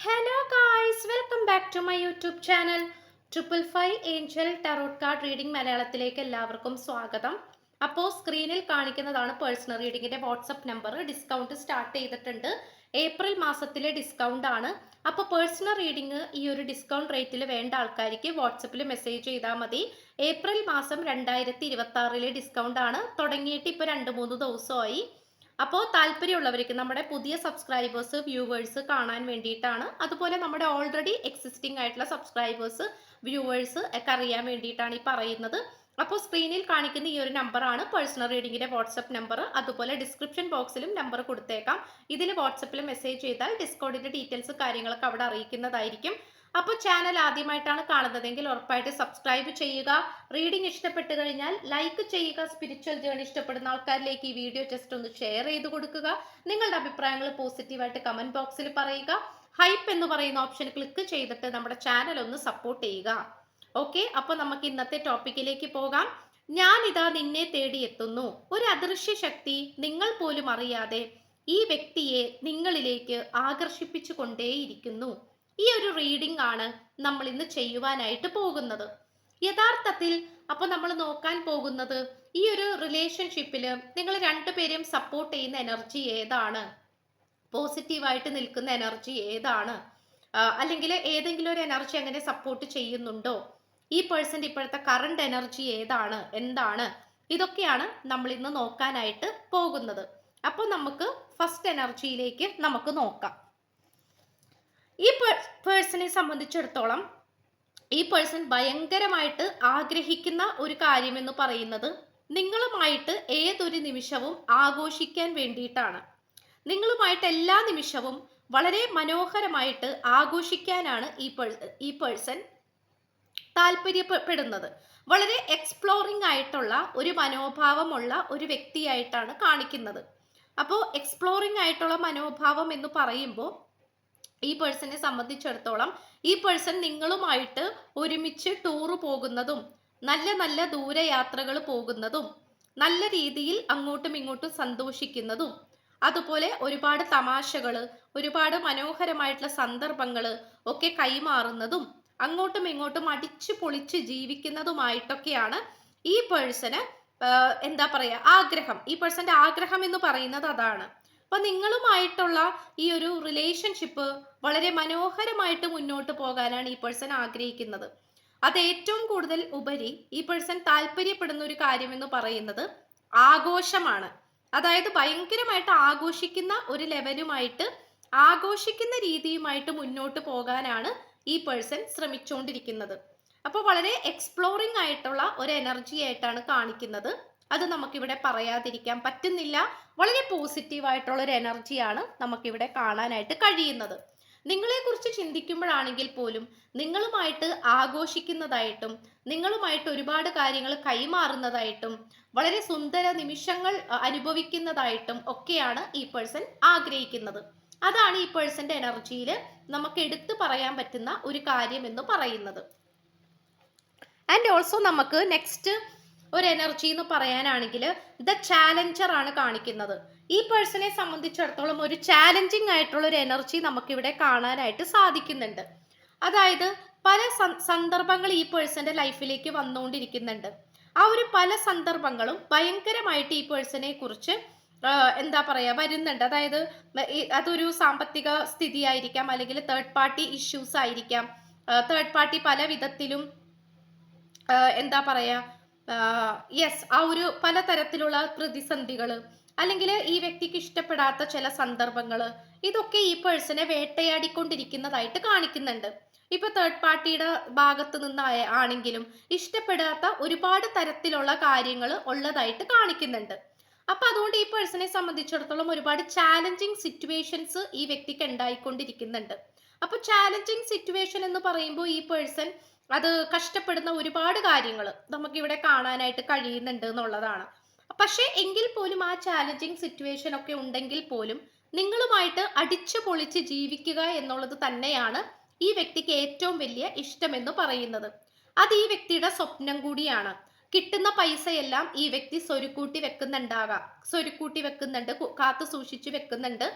Hello guys, welcome back to my YouTube channel. 555 angel tarot card reading മലയാളത്തിലേക്ക് എല്ലാവർക്കും സ്വാഗതം. അപ്പോൾ സ്ക്രീനിൽ കാണിക്കുന്നതാണ് പേഴ്സണൽ റീഡിങ്ങിന്റെ വാട്സപ്പ് നമ്പർ. ഡിസ്കൗണ്ട് സ്റ്റാർട്ട് ചെയ്തിട്ടുണ്ട്. ഏപ്രിൽ മാസത്തിലെ ഡിസ്കൗണ്ട് ആണ്. അപ്പോൾ പേഴ്സണൽ റീഡിംഗ് ഈ ഒരു ഡിസ്കൗണ്ട് റേറ്റിൽ വേണ്ട ആൾക്കാർക്ക് വാട്സപ്പിൽ മെസ്സേജ് ചെയ്താൽ മതി. ഏപ്രിൽ മാസം 2026 ഡിസ്കൗണ്ട് ആണ്. തുടങ്ങിയിട്ട് ഇപ്പോൾ 2-3 ദിവസമായി. അപ്പോൾ താല്പര്യമുള്ളവർക്ക് നമ്മുടെ പുതിയ സബ്സ്ക്രൈബേഴ്സ് വ്യൂവേഴ്സ് കാണാൻ വേണ്ടിയിട്ടാണ്. അതുപോലെ നമ്മുടെ ഓൾറെഡി എക്സിസ്റ്റിംഗ് ആയിട്ടുള്ള സബ്സ്ക്രൈബേഴ്സ് വ്യൂവേഴ്സ് ഒക്കെ അറിയാൻ വേണ്ടിയിട്ടാണ് ഈ പറയുന്നത്. അപ്പോൾ സ്ക്രീനിൽ കാണിക്കുന്ന ഈ ഒരു നമ്പറാണ് പേഴ്സണൽ റീഡിങ്ങിന്റെ വാട്സപ്പ് നമ്പർ. അതുപോലെ ഡിസ്ക്രിപ്ഷൻ ബോക്സിലും നമ്പർ കൊടുത്തേക്കാം. ഇതിൽ വാട്സപ്പിൽ മെസ്സേജ് ചെയ്താൽ ഡിസ്കൗണ്ടിന്റെ ഡീറ്റെയിൽസ് കാര്യങ്ങളൊക്കെ അവിടെ അറിയിക്കുന്നതായിരിക്കും. അപ്പോൾ ചാനൽ ആദ്യമായിട്ടാണ് കാണുന്നതെങ്കിൽ ഉറപ്പായിട്ട് സബ്സ്ക്രൈബ് ചെയ്യുക. റീഡിംഗ് ഇഷ്ടപ്പെട്ടു കഴിഞ്ഞാൽ ലൈക്ക് ചെയ്യുക. സ്പിരിച്വൽ ജേർണി ഇഷ്ടപ്പെടുന്ന ആൾക്കാരിലേക്ക് ഈ വീഡിയോ ജസ്റ്റ് ഒന്ന് ഷെയർ ചെയ്ത് കൊടുക്കുക. നിങ്ങളുടെ അഭിപ്രായങ്ങൾ പോസിറ്റീവായിട്ട് കമന്റ് ബോക്സിൽ പറയുക. ഹൈപ്പ് എന്ന് പറയുന്ന ഓപ്ഷൻ ക്ലിക്ക് ചെയ്തിട്ട് നമ്മുടെ ചാനൽ ഒന്ന് സപ്പോർട്ട് ചെയ്യുക. ഓക്കെ, അപ്പൊ നമുക്ക് ഇന്നത്തെ ടോപ്പിക്കിലേക്ക് പോകാം. ഞാനിതാ നിന്നെ തേടിയെത്തുന്നു. ഒരു അദൃശ്യ ശക്തി നിങ്ങൾ പോലും അറിയാതെ ഈ വ്യക്തിയെ നിങ്ങളിലേക്ക് ആകർഷിപ്പിച്ചു കൊണ്ടേയിരിക്കുന്നു. ഈ ഒരു റീഡിംഗ് ആണ് നമ്മൾ ഇന്ന് ചെയ്യുവാനായിട്ട് പോകുന്നത്. യഥാർത്ഥത്തിൽ അപ്പൊ നമ്മൾ നോക്കാൻ പോകുന്നത് ഈ ഒരു റിലേഷൻഷിപ്പിൽ നിങ്ങൾ രണ്ടുപേരും സപ്പോർട്ട് ചെയ്യുന്ന എനർജി ഏതാണ്, പോസിറ്റീവായിട്ട് നിൽക്കുന്ന എനർജി ഏതാണ്, അല്ലെങ്കിൽ ഏതെങ്കിലും ഒരു എനർജി അങ്ങനെ സപ്പോർട്ട് ചെയ്യുന്നുണ്ടോ, ഈ പേഴ്സന്റെ ഇപ്പോഴത്തെ കറണ്ട് എനർജി ഏതാണ്, എന്താണ്, ഇതൊക്കെയാണ് നമ്മൾ ഇന്ന് നോക്കാനായിട്ട് പോകുന്നത്. അപ്പോൾ നമുക്ക് ഫസ്റ്റ് എനർജിയിലേക്ക് നമുക്ക് നോക്കാം. ഈ പേഴ്സണെ സംബന്ധിച്ചിടത്തോളം ഈ പേഴ്സൺ ഭയങ്കരമായിട്ട് ആഗ്രഹിക്കുന്ന ഒരു കാര്യം എന്ന് പറയുന്നത് നിങ്ങളുമായിട്ട് ഏതൊരു നിമിഷവും ആഘോഷിക്കാൻ വേണ്ടിയിട്ടാണ്. നിങ്ങളുമായിട്ട് എല്ലാ നിമിഷവും വളരെ മനോഹരമായിട്ട് ആഘോഷിക്കാനാണ് ഈ പേഴ്സൺ താല്പര്യപ്പെടുന്നത്. വളരെ എക്സ്പ്ലോറിംഗ് ആയിട്ടുള്ള ഒരു മനോഭാവമുള്ള ഒരു വ്യക്തിയായിട്ടാണ് കാണിക്കുന്നത്. അപ്പോൾ എക്സ്പ്ലോറിംഗ് ആയിട്ടുള്ള മനോഭാവം എന്ന് പറയുമ്പോൾ ഈ പേഴ്സണെ സംബന്ധിച്ചിടത്തോളം ഈ പേഴ്സൺ നിങ്ങളുമായിട്ട് ഒരുമിച്ച് ടൂറ് പോകുന്നതും നല്ല നല്ല ദൂരയാത്രകൾ പോകുന്നതും നല്ല രീതിയിൽ അങ്ങോട്ടും ഇങ്ങോട്ടും സന്തോഷിക്കുന്നതും അതുപോലെ ഒരുപാട് തമാശകൾ, ഒരുപാട് മനോഹരമായിട്ടുള്ള സന്ദർഭങ്ങൾ ഒക്കെ കൈമാറുന്നതും അങ്ങോട്ടും ഇങ്ങോട്ടും അടിച്ചു പൊളിച്ച് ജീവിക്കുന്നതുമായിട്ടൊക്കെയാണ് ഈ പേഴ്സണ് എന്താ പറയുക ആഗ്രഹം. ഈ പേഴ്സന്റെ ആഗ്രഹം എന്ന് പറയുന്നത് അതാണ്. അപ്പൊ നിങ്ങളുമായിട്ടുള്ള ഈ ഒരു റിലേഷൻഷിപ്പ് വളരെ മനോഹരമായിട്ട് മുന്നോട്ട് പോകാനാണ് ഈ പേഴ്സൺ ആഗ്രഹിക്കുന്നത്. അത് ഏറ്റവും കൂടുതൽ ഉപരി ഈ പേഴ്സൺ താല്പര്യപ്പെടുന്ന ഒരു കാര്യം എന്ന് പറയുന്നത് ആഘോഷമാണ്. അതായത് ഭയങ്കരമായിട്ട് ആഘോഷിക്കുന്ന ഒരു ലെവലുമായിട്ട് ആഘോഷിക്കുന്ന രീതിയുമായിട്ട് മുന്നോട്ട് പോകാനാണ് ഈ പേഴ്സൺ ശ്രമിച്ചുകൊണ്ടിരിക്കുന്നത്. അപ്പോൾ വളരെ എക്സ്പ്ലോറിംഗ് ആയിട്ടുള്ള ഒരു എനർജി ആയിട്ടാണ് കാണിക്കുന്നത്. അത് നമുക്കിവിടെ പറയാതിരിക്കാൻ പറ്റുന്നില്ല. വളരെ പോസിറ്റീവായിട്ടുള്ള ഒരു എനർജിയാണ് നമുക്കിവിടെ കാണാനായിട്ട് കഴിയുന്നത്. നിങ്ങളെക്കുറിച്ച് ചിന്തിക്കുമ്പോഴാണെങ്കിൽ പോലും നിങ്ങളുമായിട്ട് ആഘോഷിക്കുന്നതായിട്ടും നിങ്ങളുമായിട്ട് ഒരുപാട് കാര്യങ്ങൾ കൈമാറുന്നതായിട്ടും വളരെ സുന്ദര നിമിഷങ്ങൾ അനുഭവിക്കുന്നതായിട്ടും ഒക്കെയാണ് ഈ പേഴ്സൺ ആഗ്രഹിക്കുന്നത്. അതാണ് ഈ പേഴ്സന്റെ എനർജിയിൽ നമുക്ക് എടുത്തു പറയാൻ പറ്റുന്ന ഒരു കാര്യം എന്ന് പറയുന്നത്. ആൻഡ് ഓൾസോ നമുക്ക് നെക്സ്റ്റ് ഒരു എനർജി എന്ന് പറയാനാണെങ്കിൽ ദ ചാലഞ്ചർ ആണ് കാണിക്കുന്നത്. ഈ പേഴ്സണെ സംബന്ധിച്ചിടത്തോളം ഒരു ചാലഞ്ചിങ് ആയിട്ടുള്ള ഒരു എനർജി നമുക്കിവിടെ കാണാനായിട്ട് സാധിക്കുന്നുണ്ട്. അതായത് പല സന്ദർഭങ്ങൾ ഈ പേഴ്സന്റെ ലൈഫിലേക്ക് വന്നുകൊണ്ടിരിക്കുന്നുണ്ട്. ആ ഒരു പല സന്ദർഭങ്ങളും ഭയങ്കരമായിട്ട് ഈ പേഴ്സണെ കുറിച്ച് എന്താ പറയാ വരുന്നുണ്ട്. അതായത് അതൊരു സാമ്പത്തിക സ്ഥിതി ആയിരിക്കാം, അല്ലെങ്കിൽ തേർഡ് പാർട്ടി ഇഷ്യൂസ് ആയിരിക്കാം. തേർഡ് പാർട്ടി പല വിധത്തിലും എന്താ പറയാ യെസ് ആ ഒരു പലതരത്തിലുള്ള പ്രതിസന്ധികൾ, അല്ലെങ്കിൽ ഈ വ്യക്തിക്ക് ഇഷ്ടപ്പെടാത്ത ചില സന്ദർഭങ്ങൾ, ഇതൊക്കെ ഈ പേഴ്സണെ വേട്ടയാടിക്കൊണ്ടിരിക്കുന്നതായിട്ട് കാണിക്കുന്നുണ്ട്. ഇപ്പൊ തേർഡ് പാർട്ടിയുടെ ഭാഗത്ത് നിന്ന് ആണെങ്കിലും ഇഷ്ടപ്പെടാത്ത ഒരുപാട് തരത്തിലുള്ള കാര്യങ്ങൾ ഉള്ളതായിട്ട് കാണിക്കുന്നുണ്ട്. അപ്പൊ അതുകൊണ്ട് ഈ പേഴ്സണെ സംബന്ധിച്ചിടത്തോളം ഒരുപാട് ചാലഞ്ചിങ് സിറ്റുവേഷൻസ് ഈ വ്യക്തിക്ക് ഉണ്ടായിക്കൊണ്ടിരിക്കുന്നുണ്ട്. അപ്പൊ ചാലഞ്ചിങ് സിറ്റുവേഷൻ എന്ന് പറയുമ്പോൾ ഈ പേഴ്സൺ അത് കഷ്ടപ്പെടുന്ന ഒരുപാട് കാര്യങ്ങൾ നമുക്കിവിടെ കാണാനായിട്ട് കഴിയുന്നുണ്ട് എന്നുള്ളതാണ്. പക്ഷേ എങ്കിൽ പോലും ആ ചാലഞ്ചിങ് സിറ്റുവേഷൻ ഒക്കെ ഉണ്ടെങ്കിൽ പോലും നിങ്ങളുമായിട്ട് അടിച്ചു പൊളിച്ച് ജീവിക്കുക എന്നുള്ളത് തന്നെയാണ് ഈ വ്യക്തിക്ക് ഏറ്റവും വലിയ ഇഷ്ടമെന്ന് പറയുന്നത്. അത് ഈ വ്യക്തിയുടെ സ്വപ്നം കൂടിയാണ്. കിട്ടുന്ന പൈസയെല്ലാം ഈ വ്യക്തി സ്വരുക്കൂട്ടി വെക്കുന്നുണ്ട്, കാത്തു സൂക്ഷിച്ചു വെക്കുന്നുണ്ട്.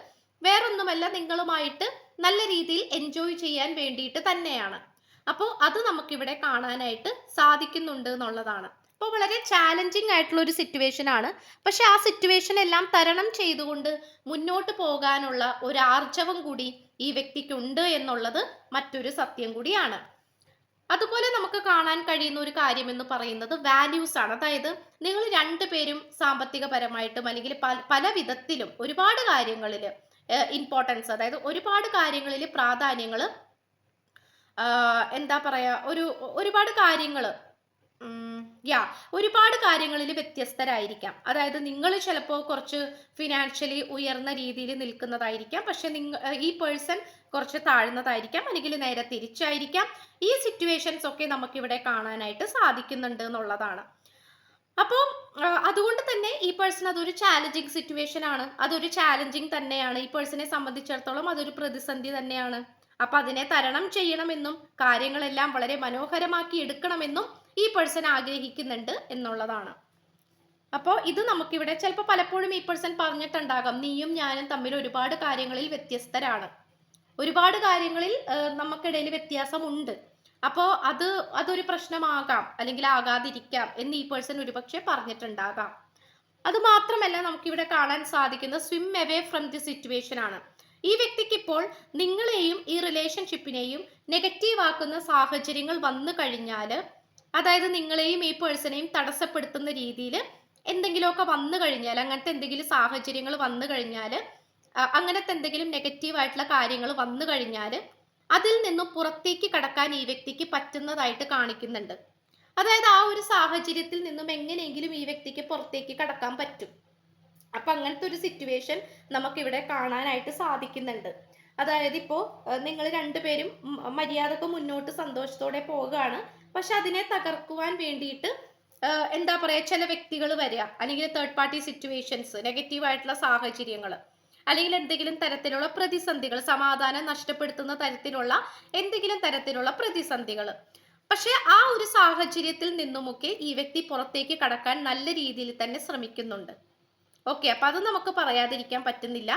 വേറൊന്നുമല്ല, നിങ്ങളുമായിട്ട് നല്ല രീതിയിൽ എൻജോയ് ചെയ്യാൻ വേണ്ടിയിട്ട് തന്നെയാണ്. അപ്പോൾ അത് നമുക്കിവിടെ കാണാനായിട്ട് സാധിക്കുന്നുണ്ട് എന്നുള്ളതാണ്. അപ്പോൾ വളരെ ചാലഞ്ചിങ് ആയിട്ടുള്ള ഒരു സിറ്റുവേഷൻ ആണ്. പക്ഷെ ആ സിറ്റുവേഷൻ എല്ലാം തരണം ചെയ്തുകൊണ്ട് മുന്നോട്ട് പോകാനുള്ള ഒരു ആർജവം കൂടി ഈ വ്യക്തിക്കുണ്ട് എന്നുള്ളത് മറ്റൊരു സത്യം കൂടിയാണ്. അതുപോലെ നമുക്ക് കാണാൻ കഴിയുന്ന ഒരു കാര്യം എന്ന് പറയുന്നത് വാല്യൂസ് ആണ്. അതായത് നിങ്ങൾ രണ്ടുപേരും സാമ്പത്തികപരമായിട്ടും അല്ലെങ്കിൽ പല വിധത്തിലും ഒരുപാട് കാര്യങ്ങളിൽ ഇമ്പോർട്ടൻസ്, അതായത് ഒരുപാട് കാര്യങ്ങളിൽ പ്രാധാന്യങ്ങൾ, എന്താ പറയാ, ഒരുപാട് കാര്യങ്ങൾ, ഒരുപാട് കാര്യങ്ങളിൽ വ്യത്യസ്തരായിരിക്കാം. അതായത് നിങ്ങൾ ചിലപ്പോൾ കുറച്ച് ഫിനാൻഷ്യലി ഉയർന്ന രീതിയിൽ നിൽക്കുന്നതായിരിക്കാം, പക്ഷെ ഈ പേഴ്സൺ കുറച്ച് താഴ്ന്നതായിരിക്കാം, അല്ലെങ്കിൽ നേരെ തിരിച്ചായിരിക്കാം. ഈ സിറ്റുവേഷൻസ് ഒക്കെ നമുക്കിവിടെ കാണാനായിട്ട് സാധിക്കുന്നുണ്ട് എന്നുള്ളതാണ്. അപ്പോൾ അതുകൊണ്ട് തന്നെ ഈ പേഴ്സൺ അതൊരു ചാലഞ്ചിങ് സിറ്റുവേഷൻ ആണ്, അതൊരു ചാലഞ്ചിങ് തന്നെയാണ്. ഈ പേഴ്സണെ സംബന്ധിച്ചിടത്തോളം അതൊരു പ്രതിസന്ധി തന്നെയാണ്. അപ്പൊ അതിനെ തരണം ചെയ്യണമെന്നും കാര്യങ്ങളെല്ലാം വളരെ മനോഹരമാക്കി എടുക്കണമെന്നും ഈ പേഴ്സൺ ആഗ്രഹിക്കുന്നുണ്ട് എന്നുള്ളതാണ്. അപ്പോൾ ഇത് നമുക്കിവിടെ ചിലപ്പോൾ പലപ്പോഴും ഈ പേഴ്സൺ പറഞ്ഞിട്ടുണ്ടാകാം, നീയും ഞാനും തമ്മിൽ ഒരുപാട് കാര്യങ്ങളിൽ വ്യത്യസ്തരാണ്, ഒരുപാട് കാര്യങ്ങളിൽ നമുക്കിടയിൽ വ്യത്യാസമുണ്ട്. അപ്പോൾ അതൊരു പ്രശ്നമാകാം, അല്ലെങ്കിൽ ആകാതിരിക്കാം എന്ന് ഈ പേഴ്സൺ ഒരുപക്ഷെ പറഞ്ഞിട്ടുണ്ടാകാം. അത് മാത്രമല്ല നമുക്കിവിടെ കാണാൻ സാധിക്കുന്ന swim away from the situation ആണ്. ഈ വ്യക്തിക്ക് ഇപ്പോൾ നിങ്ങളെയും ഈ റിലേഷൻഷിപ്പിനെയും നെഗറ്റീവ് ആക്കുന്ന സാഹചര്യങ്ങൾ വന്നു കഴിഞ്ഞാൽ, അതായത് നിങ്ങളെയും ഈ പേഴ്സണെയും തടസ്സപ്പെടുത്തുന്ന രീതിയിൽ എന്തെങ്കിലുമൊക്കെ വന്നു കഴിഞ്ഞാൽ, അങ്ങനത്തെ എന്തെങ്കിലും സാഹചര്യങ്ങൾ വന്നു കഴിഞ്ഞാൽ, അങ്ങനത്തെ എന്തെങ്കിലും നെഗറ്റീവ് ആയിട്ടുള്ള കാര്യങ്ങൾ വന്നു കഴിഞ്ഞാൽ അതിൽ നിന്നും പുറത്തേക്ക് കടക്കാൻ ഈ വ്യക്തിക്ക് പറ്റുന്നതായിട്ട് കാണിക്കുന്നുണ്ട്. അതായത് ആ ഒരു സാഹചര്യത്തിൽ നിന്നും എങ്ങനെയെങ്കിലും ഈ വ്യക്തിക്ക് പുറത്തേക്ക് കടക്കാൻ പറ്റും. അപ്പൊ അങ്ങനത്തെ ഒരു സിറ്റുവേഷൻ നമുക്കിവിടെ കാണാനായിട്ട് സാധിക്കുന്നുണ്ട്. അതായത് ഇപ്പോ നിങ്ങൾ രണ്ടുപേരും മര്യാദക്ക് മുന്നോട്ട് സന്തോഷത്തോടെ പോവുകയാണ്, പക്ഷെ അതിനെ തകർക്കുവാൻ വേണ്ടിയിട്ട് എന്താ പറയാ, ചില വ്യക്തികൾ വരിക, അല്ലെങ്കിൽ തേർഡ് പാർട്ടി സിറ്റുവേഷൻസ്, നെഗറ്റീവ് ആയിട്ടുള്ള സാഹചര്യങ്ങൾ, അല്ലെങ്കിൽ എന്തെങ്കിലും തരത്തിലുള്ള പ്രതിസന്ധികൾ, സമാധാനം നഷ്ടപ്പെടുത്തുന്ന തരത്തിലുള്ള എന്തെങ്കിലും തരത്തിലുള്ള പ്രതിസന്ധികൾ. പക്ഷെ ആ ഒരു സാഹചര്യത്തിൽ നിന്നുമൊക്കെ ഈ വ്യക്തി പുറത്തേക്ക് കടക്കാൻ നല്ല രീതിയിൽ തന്നെ ശ്രമിക്കുന്നുണ്ട്. ഓക്കെ, അപ്പൊ അത് നമുക്ക് പറയാതിരിക്കാൻ പറ്റുന്നില്ല.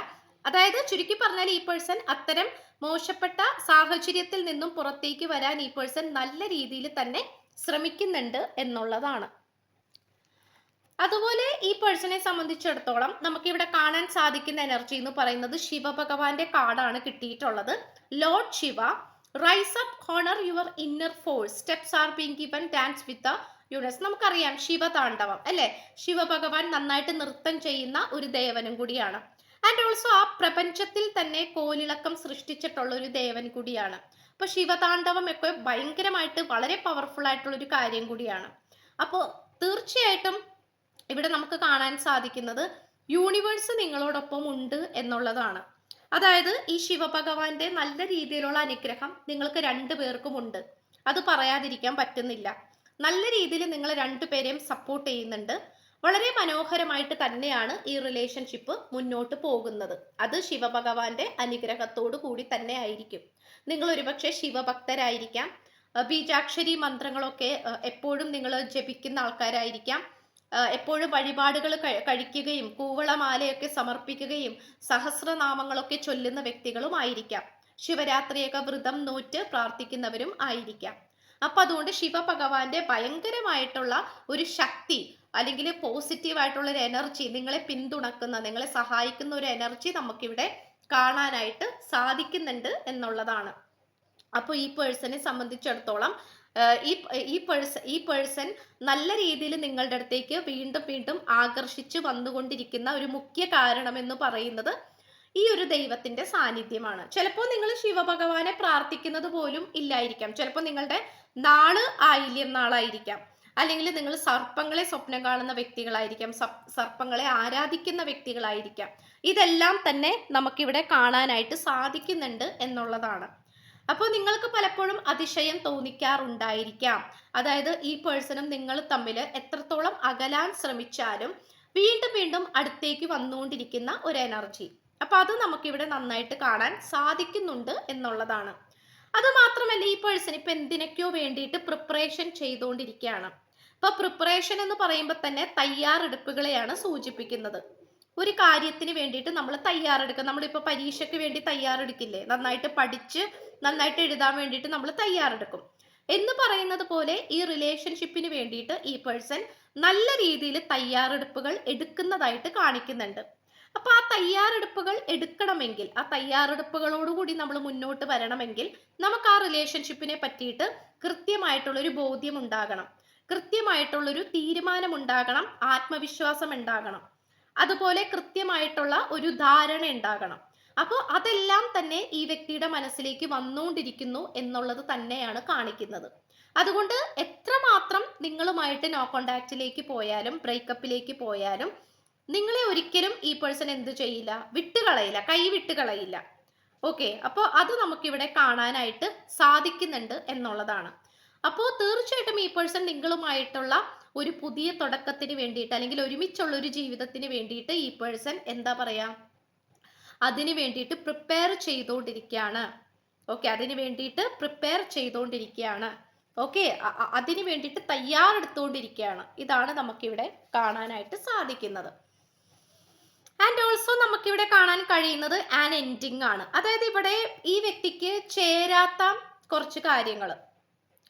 അതായത് ചുരുക്കി പറഞ്ഞാൽ ഈ പേഴ്സൺ അത്തരം മോശപ്പെട്ട സാഹചര്യത്തിൽ നിന്നും പുറത്തേക്ക് വരാൻ ഈ പേഴ്സൺ നല്ല രീതിയിൽ തന്നെ ശ്രമിക്കുന്നുണ്ട് എന്നുള്ളതാണ്. അതുപോലെ ഈ പേഴ്സണെ സംബന്ധിച്ചിടത്തോളം നമുക്കിവിടെ കാണാൻ സാധിക്കുന്ന എനർജി എന്ന് പറയുന്നത് ശിവഭഗവാന്റെ കാർഡാണ് കിട്ടിയിട്ടുള്ളത്. Lord Shiva, rise up, honour your inner force, steps are being given, dance with the universe. നമുക്കറിയാം ശിവതാണ്ഡവം അല്ലെ, ശിവഭഗവാൻ നന്നായിട്ട് നൃത്തം ചെയ്യുന്ന ഒരു ദേവനും കൂടിയാണ്. ആൻഡ് ഓൾസോ ആ പ്രപഞ്ചത്തിൽ തന്നെ കോലിളക്കം സൃഷ്ടിച്ചിട്ടുള്ള ഒരു ദേവൻ കൂടിയാണ്. അപ്പൊ ശിവതാണ്ഡവം ഒക്കെ ഭയങ്കരമായിട്ട് വളരെ പവർഫുൾ ആയിട്ടുള്ള ഒരു കാര്യം കൂടിയാണ്. അപ്പോൾ തീർച്ചയായിട്ടും ഇവിടെ നമുക്ക് കാണാൻ സാധിക്കുന്നത് യൂണിവേഴ്സ് നിങ്ങളോടൊപ്പം ഉണ്ട് എന്നുള്ളതാണ്. അതായത് ഈ ശിവഭഗവാന്റെ നല്ല രീതിയിലുള്ള അനുഗ്രഹം നിങ്ങൾക്ക് രണ്ടുപേർക്കും ഉണ്ട്, അത് പറയാതിരിക്കാൻ പറ്റുന്നില്ല. നല്ല രീതിയിൽ നിങ്ങൾ രണ്ടുപേരെയും സപ്പോർട്ട് ചെയ്യുന്നുണ്ട്. വളരെ മനോഹരമായിട്ട് തന്നെയാണ് ഈ റിലേഷൻഷിപ്പ് മുന്നോട്ട് പോകുന്നത്. അത് ശിവഭഗവാന്റെ അനുഗ്രഹത്തോടു കൂടി തന്നെ ആയിരിക്കും. നിങ്ങൾ ഒരുപക്ഷെ ശിവഭക്തരായിരിക്കാം, ബീജാക്ഷരി മന്ത്രങ്ങളൊക്കെ എപ്പോഴും നിങ്ങൾ ജപിക്കുന്ന ആൾക്കാരായിരിക്കാം, എപ്പോഴും വഴിപാടുകൾ കഴിക്കുകയും കൂവളമാലയൊക്കെ സമർപ്പിക്കുകയും സഹസ്രനാമങ്ങളൊക്കെ ചൊല്ലുന്ന വ്യക്തികളുമായിരിക്കാം. ശിവരാത്രിയൊക്കെ വ്രതം നോറ്റ് പ്രാർത്ഥിക്കുന്നവരും ആയിരിക്കാം. അപ്പൊ അതുകൊണ്ട് ശിവഭഗവാന്റെ ഭയങ്കരമായിട്ടുള്ള ഒരു ശക്തി, അല്ലെങ്കിൽ പോസിറ്റീവ് ആയിട്ടുള്ള ഒരു എനർജി, നിങ്ങളെ പിന്തുണക്കുന്ന, നിങ്ങളെ സഹായിക്കുന്ന ഒരു എനർജി നമുക്കിവിടെ കാണാനായിട്ട് സാധിക്കുന്നുണ്ട് എന്നുള്ളതാണ്. അപ്പോൾ ഈ പേഴ്സണെ സംബന്ധിച്ചിടത്തോളം ഈ പേഴ്സൺ നല്ല രീതിയിൽ നിങ്ങളുടെ അടുത്തേക്ക് വീണ്ടും വീണ്ടും ആകർഷിച്ച് വന്നുകൊണ്ടിരിക്കുന്ന ഒരു മുഖ്യ കാരണം എന്ന് പറയുന്നത് ഈ ഒരു ദൈവത്തിന്റെ സാന്നിധ്യമാണ്. ചിലപ്പോൾ നിങ്ങൾ ശിവഭഗവാനെ പ്രാർത്ഥിക്കുന്നത് പോലും ഇല്ലായിരിക്കാം. ചിലപ്പോൾ നിങ്ങളുടെ നാള് ആയില്യം നാളായിരിക്കാം, അല്ലെങ്കിൽ നിങ്ങൾ സർപ്പങ്ങളെ സ്വപ്നം കാണുന്ന വ്യക്തികളായിരിക്കാം, സർപ്പങ്ങളെ ആരാധിക്കുന്ന വ്യക്തികളായിരിക്കാം. ഇതെല്ലാം തന്നെ നമുക്കിവിടെ കാണാനായിട്ട് സാധിക്കുന്നുണ്ട് എന്നുള്ളതാണ്. അപ്പോൾ നിങ്ങൾക്ക് പലപ്പോഴും അതിശയം തോന്നിക്കാറുണ്ടായിരിക്കാം. അതായത് ഈ പേഴ്സണും നിങ്ങൾ തമ്മിൽ എത്രത്തോളം അകലാൻ ശ്രമിച്ചാലും വീണ്ടും വീണ്ടും അടുത്തേക്ക് വന്നുകൊണ്ടിരിക്കുന്ന ഒരു എനർജി. അപ്പൊ അത് നമുക്കിവിടെ നന്നായിട്ട് കാണാൻ സാധിക്കുന്നുണ്ട് എന്നുള്ളതാണ്. അത് മാത്രമല്ല ഈ പേഴ്സൺ ഇപ്പൊ എന്തിനൊക്കെയോ വേണ്ടിയിട്ട് പ്രിപ്പറേഷൻ ചെയ്തുകൊണ്ടിരിക്കുകയാണ്. ഇപ്പൊ പ്രിപ്പറേഷൻ എന്ന് പറയുമ്പോൾ തന്നെ തയ്യാറെടുപ്പുകളെയാണ് സൂചിപ്പിക്കുന്നത്. ഒരു കാര്യത്തിന് വേണ്ടിയിട്ട് നമ്മൾ തയ്യാറെടുക്കുക. നമ്മളിപ്പോൾ പരീക്ഷയ്ക്ക് വേണ്ടി തയ്യാറെടുക്കില്ലേ, നന്നായിട്ട് പഠിച്ച് നന്നായിട്ട് എഴുതാൻ വേണ്ടിയിട്ട് നമ്മൾ തയ്യാറെടുക്കും എന്ന് പറയുന്നത് പോലെ ഈ റിലേഷൻഷിപ്പിന് വേണ്ടിയിട്ട് ഈ പേഴ്സൺ നല്ല രീതിയിൽ തയ്യാറെടുപ്പുകൾ എടുക്കുന്നതായിട്ട് കാണിക്കുന്നുണ്ട്. അപ്പൊ ആ തയ്യാറെടുപ്പുകൾ എടുക്കണമെങ്കിൽ, ആ തയ്യാറെടുപ്പുകളോടുകൂടി നമ്മൾ മുന്നോട്ട് വരണമെങ്കിൽ നമുക്ക് ആ റിലേഷൻഷിപ്പിനെ പറ്റിയിട്ട് കൃത്യമായിട്ടുള്ളൊരു ബോധ്യം ഉണ്ടാകണം, കൃത്യമായിട്ടുള്ളൊരു തീരുമാനം ഉണ്ടാകണം, ആത്മവിശ്വാസം ഉണ്ടാകണം, അതുപോലെ കൃത്യമായിട്ടുള്ള ഒരു ധാരണ ഉണ്ടാകണം. അപ്പോൾ അതെല്ലാം തന്നെ ഈ വ്യക്തിയുടെ മനസ്സിലേക്ക് വന്നുകൊണ്ടിരിക്കുന്നു എന്നുള്ളത് തന്നെയാണ് കാണിക്കുന്നത്. അതുകൊണ്ട് എത്രമാത്രം നിങ്ങളുമായിട്ട് നോ കോണ്ടാക്റ്റിലേക്ക് പോയാലും ബ്രേക്കപ്പിലേക്ക് പോയാലും നിങ്ങളെ ഒരിക്കലും ഈ പേഴ്സൺ എന്ത് ചെയ്യില്ല, വിട്ടുകളയില്ല, കൈ വിട്ടുകളയില്ല. ഓക്കെ, അപ്പോൾ അത് നമുക്കിവിടെ കാണാനായിട്ട് സാധിക്കുന്നുണ്ട് എന്നുള്ളതാണ്. അപ്പോൾ തീർച്ചയായിട്ടും ഈ പേഴ്സൺ നിങ്ങളുമായിട്ടുള്ള ഒരു പുതിയ തുടക്കത്തിന് വേണ്ടിയിട്ട്, അല്ലെങ്കിൽ ഒരുമിച്ചുള്ള ഒരു ജീവിതത്തിന് വേണ്ടിയിട്ട് ഈ പേഴ്സൺ എന്താ പറയാ, അതിന് വേണ്ടിയിട്ട് പ്രിപ്പയർ ചെയ്തുകൊണ്ടിരിക്കുകയാണ്. ഓക്കെ, അതിന് വേണ്ടിയിട്ട് പ്രിപ്പയർ ചെയ്തുകൊണ്ടിരിക്കുകയാണ്. ഓക്കെ, അതിന് വേണ്ടിയിട്ട് തയ്യാറെടുത്തുകൊണ്ടിരിക്കുകയാണ്. ഇതാണ് നമുക്കിവിടെ കാണാനായിട്ട് സാധിക്കുന്നത്. ആൻഡ് ഓൾസോ നമുക്കിവിടെ കാണാൻ കഴിയുന്നത് ആൻ എൻഡിങ് ആണ്. അതായത് ഇവിടെ ഈ വ്യക്തിക്ക് ചേരാത്ത കുറച്ച് കാര്യങ്ങൾ,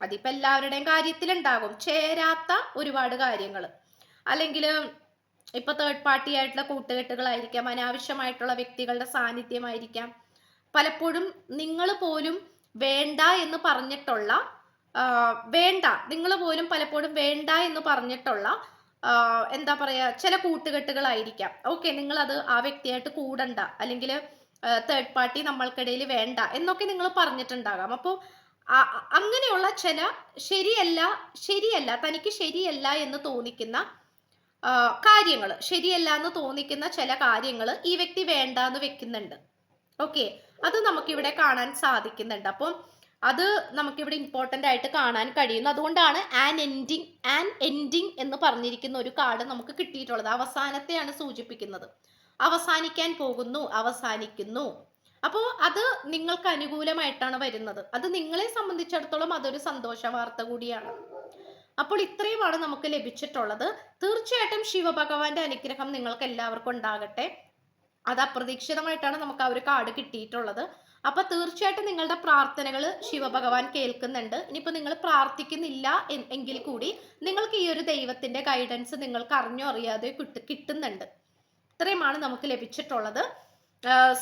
അതിപ്പോൾ എല്ലാവരുടെയും കാര്യത്തിലുണ്ടാകും, ചേരാത്ത ഒരുപാട് കാര്യങ്ങൾ, അല്ലെങ്കിൽ ഇപ്പൊ തേർഡ് പാർട്ടി ആയിട്ടുള്ള കൂട്ടുകെട്ടുകളായിരിക്കാം, അനാവശ്യമായിട്ടുള്ള വ്യക്തികളുടെ സാന്നിധ്യമായിരിക്കാം, പലപ്പോഴും നിങ്ങൾ പോലും വേണ്ട എന്ന് പറഞ്ഞിട്ടുള്ള നിങ്ങൾ പോലും പലപ്പോഴും വേണ്ട എന്ന് പറഞ്ഞിട്ടുള്ള എന്താ പറയാ, ചില കൂട്ടുകെട്ടുകളായിരിക്കാം. ഓക്കെ, നിങ്ങൾ അത് ആ വ്യക്തിയായിട്ട് കൂടണ്ട, അല്ലെങ്കിൽ തേർഡ് പാർട്ടി നമ്മൾക്കിടയിൽ വേണ്ട എന്നൊക്കെ നിങ്ങൾ പറഞ്ഞിട്ടുണ്ടാകാം. അപ്പോൾ അങ്ങനെയുള്ള ചില ശരിയല്ല തനിക്ക് ശരിയല്ല എന്ന് തോന്നിക്കുന്ന കാര്യങ്ങൾ, ശരിയല്ല എന്ന് തോന്നിക്കുന്ന ചില കാര്യങ്ങൾ ഈ വ്യക്തി വേണ്ട എന്ന് വെക്കുന്നുണ്ട്. ഓക്കെ, അത് നമുക്കിവിടെ കാണാൻ സാധിക്കുന്നുണ്ട്. അപ്പം അത് നമുക്കിവിടെ ഇമ്പോർട്ടൻ്റ് ആയിട്ട് കാണാൻ കഴിയുന്നു. അതുകൊണ്ടാണ് ആൻ എൻഡിങ് എന്ന് പറഞ്ഞിരിക്കുന്ന ഒരു കാർഡ് നമുക്ക് കിട്ടിയിട്ടുള്ളത്. അവസാനത്തെയാണ് സൂചിപ്പിക്കുന്നത്. അവസാനിക്കാൻ പോകുന്നു, അവസാനിക്കുന്നു. അപ്പോൾ അത് നിങ്ങൾക്ക് അനുകൂലമായിട്ടാണ് വരുന്നത്. അത് നിങ്ങളെ സംബന്ധിച്ചിടത്തോളം അതൊരു സന്തോഷ വാർത്ത കൂടിയാണ്. അപ്പോൾ ഇത്രയുമാണ് നമുക്ക് ലഭിച്ചിട്ടുള്ളത്. തീർച്ചയായിട്ടും ശിവഭഗവാന്റെ അനുഗ്രഹം നിങ്ങൾക്ക് എല്ലാവർക്കും ഉണ്ടാകട്ടെ. അത് അപ്രതീക്ഷിതമായിട്ടാണ് നമുക്ക് ആ ഒരു കാർഡ് കിട്ടിയിട്ടുള്ളത്. അപ്പൊ തീർച്ചയായിട്ടും നിങ്ങളുടെ പ്രാർത്ഥനകൾ ശിവഭഗവാൻ കേൾക്കുന്നുണ്ട്. ഇനിയിപ്പോ നിങ്ങൾ പ്രാർത്ഥിക്കുന്നില്ല എങ്കിൽ കൂടി നിങ്ങൾക്ക് ഈ ഒരു ദൈവത്തിന്റെ ഗൈഡൻസ് നിങ്ങൾക്ക് അറിഞ്ഞോ അറിയാതെ കിട്ടുന്നുണ്ട്. ഇത്രയുമാണ് നമുക്ക് ലഭിച്ചിട്ടുള്ളത്.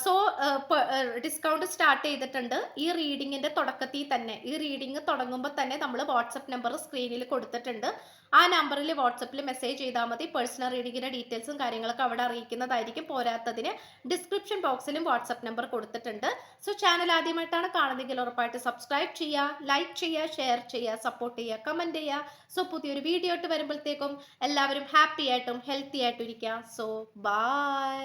സോ ഡിസ്കൗണ്ട് സ്റ്റാർട്ട് ചെയ്തിട്ടുണ്ട്. ഈ റീഡിങ്ങിന്റെ തുടക്കത്തിൽ തന്നെ, ഈ റീഡിങ് തുടങ്ങുമ്പോൾ തന്നെ നമ്മൾ വാട്സപ്പ് നമ്പർ സ്ക്രീനിൽ കൊടുത്തിട്ടുണ്ട്. ആ നമ്പറിൽ വാട്സപ്പിൽ മെസ്സേജ് ചെയ്താൽ മതി. പേഴ്സണൽ റീഡിങ്ങിന്റെ ഡീറ്റെയിൽസും കാര്യങ്ങളൊക്കെ അവിടെ അറിയിക്കുന്നതായിരിക്കും. പോരാത്തതിന് ഡിസ്ക്രിപ്ഷൻ ബോക്സിലും വാട്സപ്പ് നമ്പർ കൊടുത്തിട്ടുണ്ട്. സോ ചാനൽ ആദ്യമായിട്ടാണ് കാണുന്നതെങ്കിൽ ഉറപ്പായിട്ട് സബ്സ്ക്രൈബ് ചെയ്യുക, ലൈക്ക് ചെയ്യുക, ഷെയർ ചെയ്യുക, സപ്പോർട്ട് ചെയ്യുക, കമന്റ് ചെയ്യുക. സോ പുതിയൊരു വീഡിയോ ആയിട്ട് വരുമ്പോഴത്തേക്കും എല്ലാവരും ഹാപ്പി ആയിട്ടും ഹെൽത്തി ആയിട്ടും ഇരിക്കുക. So by.